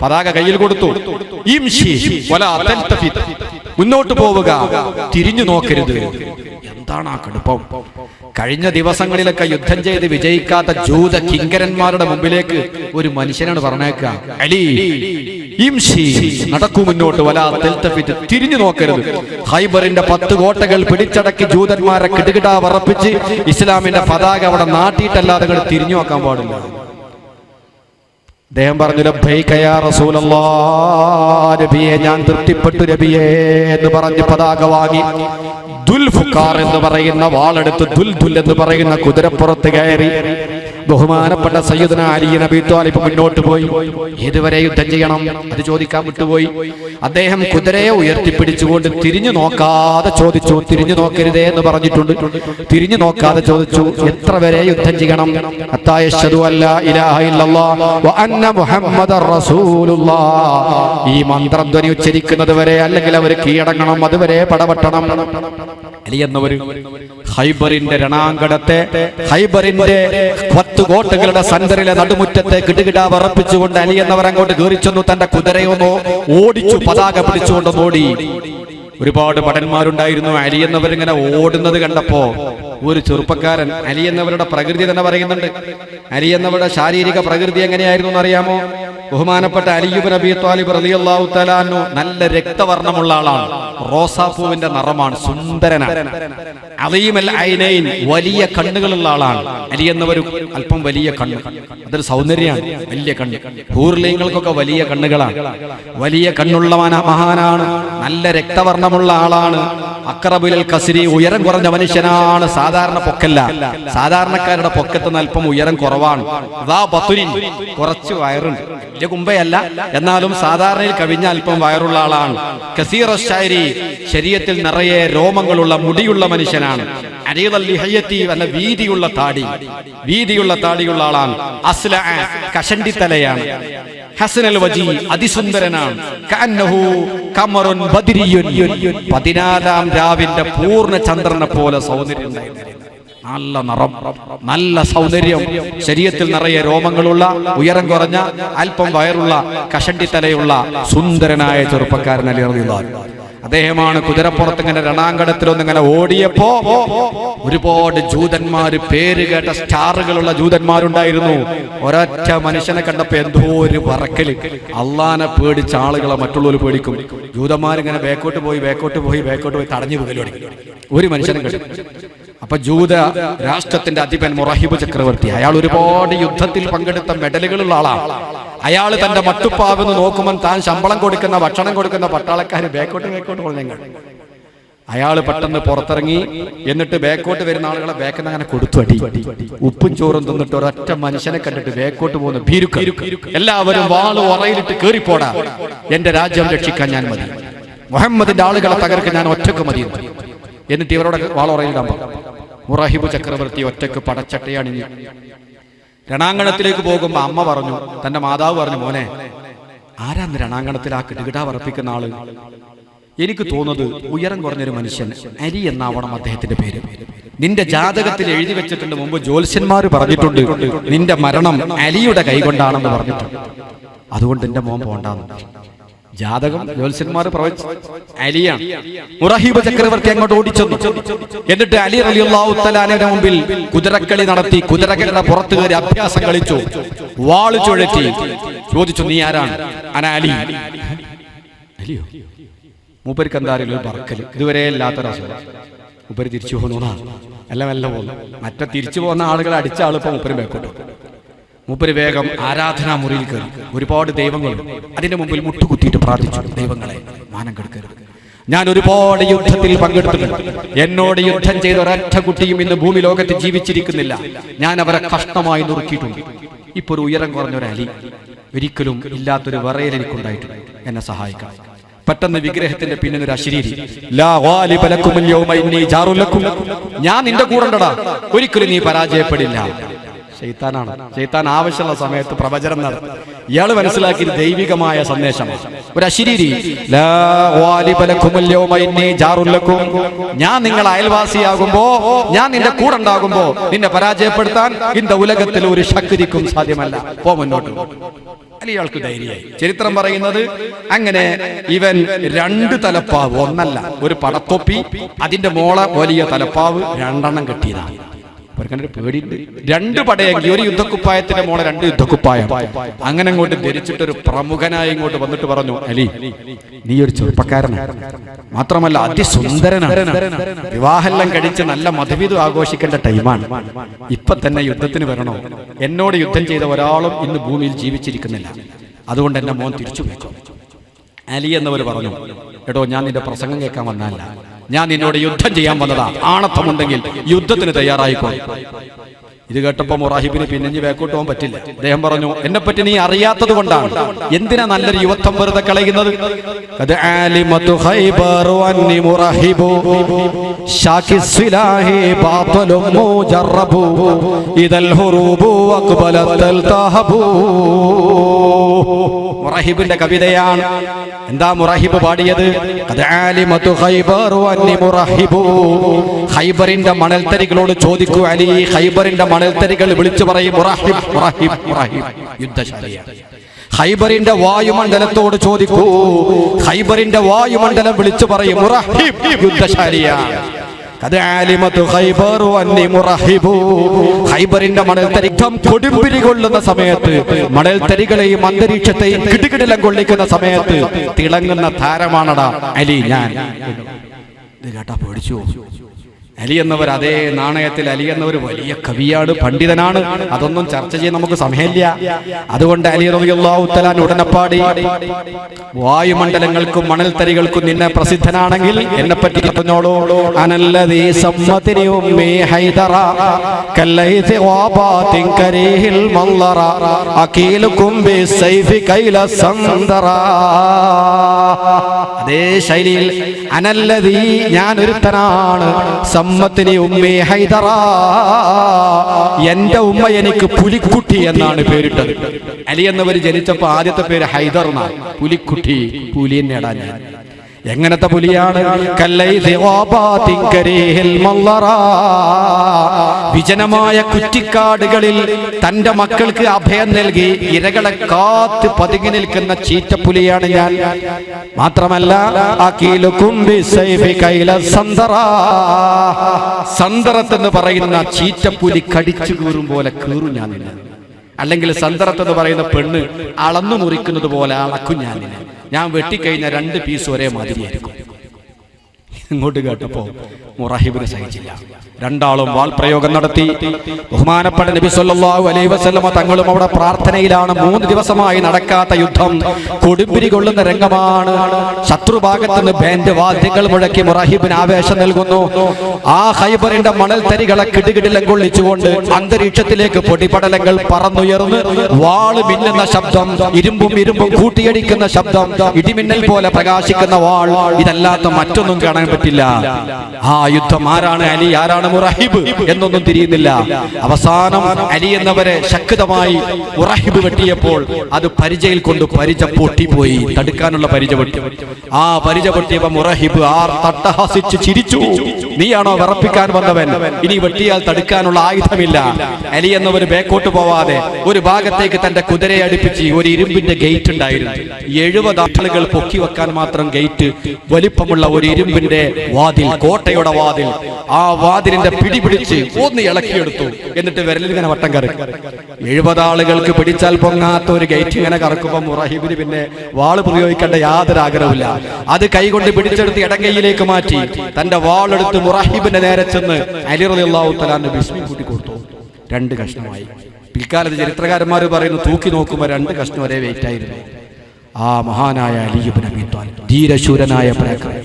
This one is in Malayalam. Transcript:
പതാക കയ്യിൽ കൊടുത്തു. മുന്നോട്ട് പോവുക, തിരിഞ്ഞു നോക്കരുത്. എന്താണ് ആ കടുപ്പം? കഴിഞ്ഞ ദിവസങ്ങളിലൊക്കെ യുദ്ധം ചെയ്ത് വിജയിക്കാത്ത ജൂത കിങ്കരന്മാരുടെ മുമ്പിലേക്ക് ഒരു മനുഷ്യനാണ് പറഞ്ഞേക്കുക, അലി നടക്കൂ മുന്നോട്ട്, വലാ തൽതഫിത്, തിരിഞ്ഞു നോക്കരുത്. ഖൈബറിന്റെ 10 കോട്ടകൾ പിടിച്ചടക്കി ജൂതന്മാരെ കിടുകിടാ വറപ്പിച്ച് ഇസ്ലാമിന്റെ പതാക അവിടെ നാട്ടിയിട്ടല്ലാതെ തിരിഞ്ഞു നോക്കാൻ പാടില്ല. അദ്ദേഹം പറഞ്ഞു, ലബ്ബൈക യാ റസൂലല്ലാഹ്, നബിയെ ഞാൻ തൃപ്തിപ്പെട്ടു നബിയെ എന്ന് പറഞ്ഞ് പതാക വാങ്ങി ദുൽഫുഖാർ എന്ന് പറയുന്ന വാളെടുത്ത് ദുൽദുൽ എന്ന് പറയുന്ന കുതിരപ്പുറത്ത് കയറി ബഹുമാനപ്പെട്ട സയ്യിദുന അലി നബി ത്വാലിബ് മുന്നോട്ട് പോയി. ഏതുവരെ യുദ്ധം ചെയ്യണം അത് ചോദിക്കാൻ വിട്ടുപോയി. അദ്ദേഹം കുതിരയെ ഉയർത്തിപ്പിടിച്ചുകൊണ്ട് തിരിഞ്ഞു നോക്കാതെ ചോദിച്ചു. തിരിഞ്ഞു നോക്കരുതേ എന്ന് പറഞ്ഞിട്ടുണ്ട്. തിരിഞ്ഞു നോക്കാതെ ചോദിച്ചു, എത്ര വരെ യുദ്ധം ചെയ്യണം? ഹത്താ യശ്ഹദു അല്ലാ ഇലാഹ ഇല്ലല്ലാഹ് വ അന്ന മുഹമ്മദർ റസൂലുള്ളാഹ്. ഈ മന്ത്രധ്വനി ഉച്ചരിക്കുന്നത് വരെ, അല്ലെങ്കിൽ അവർ കീഴടങ്ങണം, അതുവരെ പടവട്ടണം. അലി എന്നവര് ഖൈബറിന്റെ രണാങ്കണത്തെ, ഖൈബറിന്റെ 10 കോട്ടകളുടെ സന്തറിലെ നടുമുറ്റത്തെ കിടുകിടാ വറപ്പിച്ചുകൊണ്ട് അലി എന്നവർ അങ്ങോട്ട് കയറി ചെന്നു. തന്റെ കുതിരയൊന്നോ ഓടിച്ചു, പതാക പിടിച്ചുകൊണ്ടൊന്ന് ഓടി. ഒരുപാട് ഭടന്മാരുണ്ടായിരുന്നു. അലി എന്നവർ ഇങ്ങനെ ഓടുന്നത് കണ്ടപ്പോ ഒരു ചെറുപ്പക്കാരൻ, അലി എന്നവരുടെ പ്രകൃതി തന്നെ പറയുന്നുണ്ട്. അലി എന്നവരുടെ ശാരീരിക പ്രകൃതി എങ്ങനെയായിരുന്നു എന്നറിയാമോ? ബഹുമാനപ്പെട്ട അലി ഇബ്നു അബീ ത്വാലിബ് റളിയല്ലാഹു തആല അൻഹു നല്ല രക്തവർണ്ണമുള്ള ആളാണ്. റോസാപ്പൂവിന്റെ നിറമാണ്, സുന്ദരനാണ്. അദീമുൽ ഐനൈൻ, വലിയ കണ്ണുകളുള്ള ആളാണ്. അലി എന്നവർ അല്പം വലിയ കണ്ണ്, അതൊരു സൗന്ദര്യമാണ്. വലിയ കണ്ണ്, ഹൂർലിങ്ങൾക്കൊക്കെ വലിയ കണ്ണുകളാണ്. വലിയ കണ്ണുള്ള മഹാനാണ്, നല്ല രക്തവർണ്ണമുള്ള ആളാണ്. അക്റബുൽ കസ്രി, ഉയരം കുറഞ്ഞ മനുഷ്യനാണ്. സാധാരണ പൊക്കല്ല, സാധാരണക്കാരുടെ പൊക്കത്ത് അല്പം ഉയരം കുറവാണ്. കുറച്ച് വയറുണ്ട്, വലിയ കുമ്പയല്ല, എന്നാലും സാധാരണയിൽ കവിഞ്ഞ അല്പം വയറുള്ള ആളാണ്. കസീറ ശൈരി, ശരീരത്തിൽ നിറയെ രോമങ്ങളുള്ള മുടിയുള്ള മനുഷ്യനാണ്. അരീദൽ ലിഹയത്തി, വല്ല വീതിയുള്ള താടി, വീതിയുള്ള താടിയുള്ള ആളാണ്. അസ്ല, കഷണ്ടി തലയാണ്. ഹസനൽ വജി, അതിസുന്ദരനാണ്. കഅന്നഹു ഖമറുൻ ബദ്രിയുൻ, 14ാം രാവിന്റെ പൂർണ്ണ ചന്ദ്രനെ പോലെ സൗന്ദര്യം ഉണ്ടായിരുന്നു. നല്ല നിറം, നല്ല സൗന്ദര്യം, ശരീരത്തിൽ നിറയെ രോമങ്ങളുള്ള, ഉയരം കുറഞ്ഞ, അല്പം വയറുള്ള, കഷണ്ടി തലയുള്ള സുന്ദരനായ ചെറുപ്പക്കാരൻ അലി റളിയല്ലാഹു അൻഹു. അദ്ദേഹമാണ് കുതിരപ്പുറത്ത് ഇങ്ങനെ രണാങ്കണത്തിലൊന്നിങ്ങനെ ഓടിയപ്പോ ഒരുപാട് ജൂതന്മാര്, പേര് കേട്ട സ്റ്റാറുകളുള്ള ജൂതന്മാരുണ്ടായിരുന്നു. ഒരൊറ്റ മനുഷ്യനെ കണ്ടപ്പോ എന്തോ ഒരു വറക്കല്. അള്ളാനെ പേടിച്ച ആളുകളെ മറ്റുള്ളവർ പേടിക്കും. ജൂതന്മാരിങ്ങനെ ബേക്കോട്ട് പോയി തടഞ്ഞു പോകലോടി ഒരു മനുഷ്യനെ കണ്ടു. അപ്പൊ ജൂത രാഷ്ട്രത്തിന്റെ അധിപൻ മുറഹിബ് ചക്രവർത്തി, അയാൾ ഒരുപാട് യുദ്ധത്തിൽ പങ്കെടുത്ത മെഡലുകളുള്ള ആളാണ്. അയാൾ തന്റെ മട്ടുപ്പാവെന്ന് നോക്കുമ്പോൾ താൻ ശമ്പളം കൊടുക്കുന്ന, ഭക്ഷണം കൊടുക്കുന്ന പട്ടാളക്കാര് ബേക്കോട്ട് കൊള്ളുന്ന. അയാൾ പെട്ടെന്ന് പുറത്തിറങ്ങി. എന്നിട്ട് ബേക്കോട്ട് വരുന്ന ആളുകളെ ബേക്കെന്ന് അങ്ങനെ കൊടുത്തു അടി. ഉപ്പും ചോറും തിന്നിട്ട് ഒരൊറ്റ മനുഷ്യനെ കണ്ടിട്ട് ബേക്കോട്ട് പോകുന്ന ഭീരുക്ക, എല്ലാവരും വാള് ഉറയിലിട്ട് കേറിപ്പോടാ, എന്റെ രാജ്യം രക്ഷിക്കാൻ ഞാൻ മതി, മുഹമ്മദിന്റെ ആളുകളെ തകർക്കാൻ ഞാൻ ഒറ്റക്ക് മതി. എന്നിട്ട് ഇവരോട് വാളുറയിലിടാൻ പറഞ്ഞു. മുറഹിബ് ചക്രവർത്തി ഒറ്റക്ക് പടച്ചട്ടയണിഞ്ഞു രണാങ്കണത്തിലേക്ക് പോകുമ്പോ അമ്മ പറഞ്ഞു, തന്റെ മാതാവ് പറഞ്ഞു, മോനെ, ആരാന്ന് രണാങ്കണത്തിൽ ആ കിടുകിടാ വറപ്പിക്കുന്ന ആള്? എനിക്ക് തോന്നുന്നത് ഉയരം കുറഞ്ഞൊരു മനുഷ്യൻ, അലി എന്നാവണം അദ്ദേഹത്തിന്റെ പേര്. നിന്റെ ജാതകത്തിൽ എഴുതി വെച്ചിട്ടുണ്ട്, മുമ്പ് ജ്യോത്സ്യന്മാർ പറഞ്ഞിട്ടുണ്ട് നിന്റെ മരണം അലിയുടെ കൈകൊണ്ടാണെന്ന് പറഞ്ഞിട്ടുണ്ട്. അതുകൊണ്ട് എന്റെ മോൻ പോണ്ടാന്ന്. ജാതകം ജ്യോത്സ്യന്മാർ പ്രവചിച്ചു അലിയാണ്. മുറഹിബ് ചക്രവർത്തി അങ്ങോട്ട് ഓടിച്ചെന്നു. എന്നിട്ട് അലി റളിയല്ലാഹു തആലയുടെ മുമ്പിൽ കുതിരക്കളി നടത്തി. കുതിരകളുടെ പുറത്ത് കയറി അഭ്യാസം കളിച്ചു. വാള് ചുഴറ്റി ചോദിച്ചു, നീ ആരാണ്? അന അലി. അലിയോ? മൂപ്പർക്ക് എന്തായാലും ഒരു പറക്കല്, ഇതുവരെ ഇല്ലാത്തൊരവസ്ഥ. മൂപ്പര് തിരിച്ചു പോകുന്ന എല്ലാം പോകുന്നു. മറ്റേ തിരിച്ചു പോകുന്ന ആളുകളെ അടിച്ച ആളിപ്പോ മൂപ്പര് ബേക്കോട്ട്. മൂപ്പര് വേഗം ആരാധനാ മുറിയിൽ കയറി. ഒരുപാട് ദൈവങ്ങൾ അതിന്റെ മുമ്പിൽ മുട്ടുകുത്തിയിട്ട് പ്രാർത്ഥിച്ചു, ദൈവങ്ങളെ മാനം കെടുക്കരുത്. ഞാൻ ഒരുപാട് യുദ്ധത്തിൽ പങ്കെടുത്തിട്ടുണ്ട്. എന്നോട് യുദ്ധം ചെയ്ത ഒരൊറ്റ കുട്ടിയും ഇന്ന് ഭൂമി ലോകത്ത് ജീവിച്ചിരിക്കുന്നില്ല. ഞാൻ അവരെ കഷ്ടമായി നുറുക്കിയിട്ടുണ്ട്. ഇപ്പൊ ഒരു ഉയരം കുറഞ്ഞൊരു അലി, ഒരിക്കലും ഇല്ലാത്തൊരു വിറയൽ എനിക്കുണ്ടായിട്ടുണ്ട്. എന്നെ സഹായിക്കണം. പെട്ടെന്ന് വിഗ്രഹത്തിന്റെ പിന്നിൽ ഒരു അശരീരി, ഞാൻ നിന്റെ കൂടെ ഉണ്ടടാ, ഒരിക്കലും നീ പരാജയപ്പെടില്ല. ശൈത്താനാണ്. ശൈത്താൻ ആവശ്യമുള്ള സമയത്ത് പ്രവചനം നടത്തും. ഇയാള് മനസ്സിലാക്കി ദൈവികമായ സന്ദേശമാണ്. ഒരു അശരീരി, ഞാൻ നിങ്ങൾ അയൽവാസിയാകുമ്പോ, ഞാൻ നിന്റെ കൂടെ ഉണ്ടാകുമ്പോ നിന്നെ പരാജയപ്പെടുത്താൻ ഇന്ന ഉലകത്തിൽ ഒരു ശക്തിക്കും സാധ്യമല്ല. പോ മുന്നോട്ട്. അലിയാൾക്ക് ധൈര്യമായി. ചരിത്രം പറയുന്നത് അങ്ങനെ ഇവൻ 2 തലപ്പാവ്, ഒന്നല്ല, ഒരു പടത്തൊപ്പി, അതിന്റെ മോളെ വലിയ തലപ്പാവ് 2 കെട്ടിയതാണ്. പേടിയുണ്ട്. 2 പടയെങ്കിൽ ഒരു യുദ്ധക്കുപ്പായത്തിന്റെ മോളെ 2 യുദ്ധക്കുപ്പായം അങ്ങനെ അങ്ങോട്ട് ധരിച്ചിട്ടൊരു പ്രമുഖനായി ഇങ്ങോട്ട് വന്നിട്ട് പറഞ്ഞു, അലി, നീ ഒരു ചെറുപ്പക്കാരനാണ്, മാത്രമല്ല അതിസുന്ദരനാണ്, വിവാഹെല്ലാം കഴിച്ച് നല്ല മധുവിധു ആഘോഷിക്കേണ്ട ടൈമാണ്, ഇപ്പൊ തന്നെ യുദ്ധത്തിന് വരണോ? എന്നോട് യുദ്ധം ചെയ്ത ഒരാളും ഇന്ന് ഭൂമിയിൽ ജീവിച്ചിരിക്കുന്നില്ല, അതുകൊണ്ട് എന്റെ മോൻ തിരിച്ചു വെക്കും. അലി എന്നവർ പറഞ്ഞു, എടോ, ഞാൻ നിന്റെ പ്രസംഗം കേൾക്കാൻ വന്നല്ല, ഞാൻ നിന്നോട് യുദ്ധം ചെയ്യാൻ വന്നതാ, ആണത്തമുണ്ടെങ്കിൽ യുദ്ധത്തിന് തയ്യാറായിക്കോ. ഇത് കേട്ടപ്പോ മുറാഹിബിന് പിന്നെ വേക്കോട്ട് പോകാൻ പറ്റില്ല. അദ്ദേഹം പറഞ്ഞു, എന്നെപ്പറ്റി നീ അറിയാത്തത് കൊണ്ടാണ്, എന്തിനാ നല്ലൊരു യുവത്വം വെറുതെ കളയുന്നത്? മുറാഹിബിന്റെ കവിതയാണ്. എന്താ മുറാഹിബ് പാടിയത്? ഖൈബറിന്റെ മണൽത്തരികളോട് ചോദിക്കൂ അലി, ഖൈബറിന്റെ മണൽത്തരികൾ വിളിച്ചു പറയും മുറാഹിബ് മുറാഹിബ് മുറാഹിബ് യുദ്ധശാലിയാണ്. ഖൈബറിന്റെ വായുമണ്ഡലത്തോട് ചോദിക്കൂ, ഖൈബറിന്റെ വായുമണ്ഡലം വിളിച്ചു പറയും മുറാഹിബ് യുദ്ധശാലിയാണ്. ഖൈബറിന്റെ മണൽത്തരിക്കം കൊടുമ്പിരി കൊള്ളുന്ന സമയത്ത്, മണൽത്തരികളെയും അന്തരീക്ഷത്തെയും കിടുകിടിലം കൊള്ളിക്കുന്ന സമയത്ത് തിളങ്ങുന്ന താരമാണടാ അലി ഞാൻ. ഇത് കേട്ടാ പേടിച്ചു. അലി എന്നവർ, അതേ നാണയത്തിൽ അലി എന്നവർ വലിയ കവിയാണ്, പണ്ഡിതനാണ്. അതൊന്നും ചർച്ച ചെയ്യാൻ നമുക്ക് സമയമില്ല. അതുകൊണ്ട് അലി റളിയല്ലാഹു തആല ഉടനെ പാടി, വായുമണ്ഡലങ്ങൾക്കും മണൽത്തരികൾക്കും നിന്നെ പ്രസിദ്ധനാണെങ്കിൽ എന്നെ പറ്റി പറഞ്ഞോളൂ. അനല്ലദീ സമ്മതിനി ഉമ്മി ഹൈദറ കല്ലൈസി വാബാതിൻ കരീഹിൽ മല്ലറ അഖീലുകും ബിസൈഫി കൈല സന്ദറ. അതേ ശൈലിയിൽ അനല്ലദീ, ഞാൻ ഒരുത്തനാണ്, സമ്മത്തിനി ഉമ്മി ഹൈദറ, എന്റെ ഉമ്മ എനിക്ക് പുലിക്കുട്ടി എന്നാണ് പേരിട്ടത്. അലി എന്നവർ ജനിച്ചപ്പോ ആദ്യത്തെ പേര് ഹൈദർ എന്നാണ്. പുലിക്കുട്ടി, പുലി നേടാ ഞാൻ. എങ്ങനത്തെ പുലിയാണ്? വിജനമായ കുറ്റിക്കാടുകളിൽ തന്റെ മക്കൾക്ക് അഭയം നൽകി ഇരകളെ കാത്ത് പതുങ്ങി നിൽക്കുന്ന ചീറ്റപ്പുലിയാണ് ഞാൻ. മാത്രമല്ല സന്തറത്ത് എന്ന് പറയുന്ന ചീറ്റപ്പുലി കടിച്ചു കീറും പോലെ കീറും ഞാൻ നിന്നെ. അല്ലെങ്കിൽ സന്തറത്ത് എന്ന് പറയുന്ന പെണ്ണ് അളന്നു മുറിക്കുന്നത് പോലെ അളക്കും ഞാൻ നിന്നെ. ഞാൻ വെട്ടിക്കഴിഞ്ഞ 2 പീസ് ഒരേ മാതിരിയായിരിക്കും. ഇങ്ങോട്ട് കേട്ടപ്പോ മുറാഹിബിന് സഹിച്ചില്ല. രണ്ടാളും വാൾ പ്രയോഗം നടത്തി. ബഹുമാനപ്പെട്ട നബി സല്ലല്ലാഹു അലൈഹി വസല്ലമ തങ്ങളും അവിടെ പ്രാർത്ഥനയിലാണ്. 3 ദിവസമായി നടക്കാത്ത യുദ്ധം കൊടുമ്പിരി കൊള്ളുന്ന രംഗമാണ്. ശത്രുഭാഗത്ത് നിന്ന് ബാൻഡ് വാദ്യങ്ങൾ മുഴക്കി മുറാഹിബിന് ആവേശം നൽകുന്നു. ആ ഖൈബറിന്റെ മണൽത്തരികളെ കിടുകിടിലം കൊള്ളിച്ചുകൊണ്ട് അന്തരീക്ഷത്തിലേക്ക് പൊടിപടലങ്ങൾ പറന്നുയർന്ന് വാള് മിന്നുന്ന ശബ്ദം, ഇരുമ്പും കൂട്ടിയടിക്കുന്ന ശബ്ദം, ഇടിമിന്നൽ പോലെ പ്രകാശിക്കുന്ന വാൾ, ഇതല്ലാത്ത മറ്റൊന്നും കാണാൻ പറ്റില്ല. ആ യുദ്ധം ആരാണ് അലി, ആരാണ് മുറാഹിബ് എന്നൊന്നും തിരിയുന്നില്ല. അവസാനം അലി എന്നവരെ ശക്തമായി മുറാഹിബ് വെട്ടിയപ്പോൾ അത് പരിചയിൽ കൊണ്ട് പരിച പൊട്ടിപ്പോയി. തടുക്കാനുള്ള പരിച പൊട്ടി. ആ പരിച പൊട്ടിയപ്പോ മുറാഹിബ് തട്ടഹസിച്ച് ചിരിച്ചു. നീയാണോ വിറപ്പിക്കാൻ വന്നവൻ? ഇനി വെട്ടിയാൽ തടുക്കാനുള്ള ആയുധമില്ല. അലി എന്നവർ ബേക്കോട്ട് പോവാതെ ഒരു ഭാഗത്തേക്ക് തന്റെ കുതിരയെ അടുപ്പിച്ച് ഒരു ഇരുമ്പിന്റെ ഗേറ്റ് ഉണ്ടായിരുന്നു. 70 ആളുകൾ പൊക്കി വെക്കാൻ മാത്രം ഗേറ്റ് വലിപ്പമുള്ള ഒരു ഇരുമ്പിന്റെ വാതിൽ, കോട്ടയുടെ വാതിൽ. ആ വാതിലിന്റെ പിടിപിടിച്ച് ഒന്ന് ഇളക്കിയെടുത്തു. എന്നിട്ട് വിരലിൽ ഇങ്ങനെ വട്ടം കറക്കി. 70 ആളുകൾക്ക് പിടിച്ചാൽ പൊങ്ങാത്ത ഒരു ഗേറ്റ് ഇങ്ങനെ കറക്കുമ്പോൾ മുറാഹിബിന് പിന്നെ വാള് പ്രയോഗിക്കേണ്ട യാതൊരു ആഗ്രഹമില്ല. അത് കൈകൊണ്ട് പിടിച്ചെടുത്ത് ഇടങ്കൈയിലേക്ക് മാറ്റി തന്റെ വാളെടുത്ത് മുറാഹിബിന്റെ നേരെ ചെന്ന് അലി റളിയല്ലാഹു തആല ബിസ്മി കൂട്ടി കൊടുത്തു. 2 കഷ്ണമായി. പിൽക്കാലത്ത് ചരിത്രകാരന്മാർ പറയുന്നു, തൂക്കി നോക്കുമ്പോൾ 2 കഷ്ണം ഒരേ വെയിറ്റ് ആയിരുന്നു. ആ മഹാനായ അലി ഇബ്നു അബീ ത്വാലിബ്, ധീരശൂരനായ പരാക്രമി.